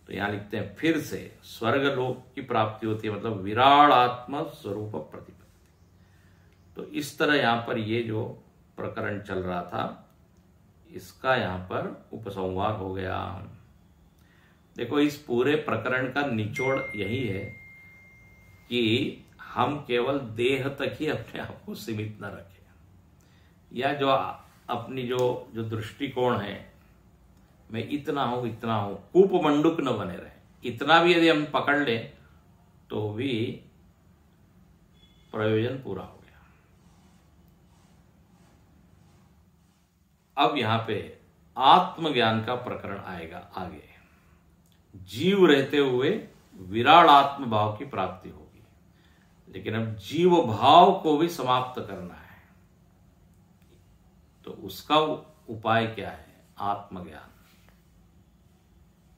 तो यहां लिखते हैं फिर से स्वर्ग लोक की प्राप्ति होती है, मतलब विराट आत्म स्वरूप प्रतिपत्ति। तो इस तरह यहां पर ये जो प्रकरण चल रहा था इसका यहां पर उपसंहार हो गया। देखो इस पूरे प्रकरण का निचोड़ यही है कि हम केवल देह तक ही अपने आप को सीमित न रखें, या जो अपनी जो दृष्टिकोण है, मैं इतना हूं इतना हूं, कूप मंडूक न बने रहे। इतना भी यदि हम पकड़ लें तो भी प्रयोजन पूरा हो गया। अब यहां पे आत्मज्ञान का प्रकरण आएगा आगे। जीव रहते हुए विराट आत्म भाव की प्राप्ति होगी, लेकिन अब जीव भाव को भी समाप्त करना है, तो उसका उपाय क्या है, आत्मज्ञान।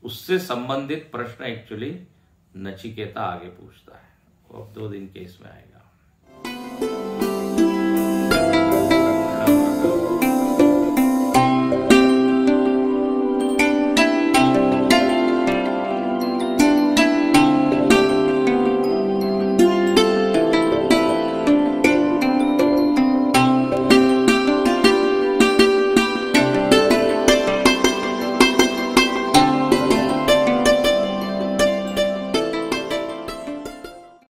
उससे संबंधित प्रश्न एक्चुअली नचिकेता आगे पूछता है, वो अब 2 दिन के इसमें आएगा।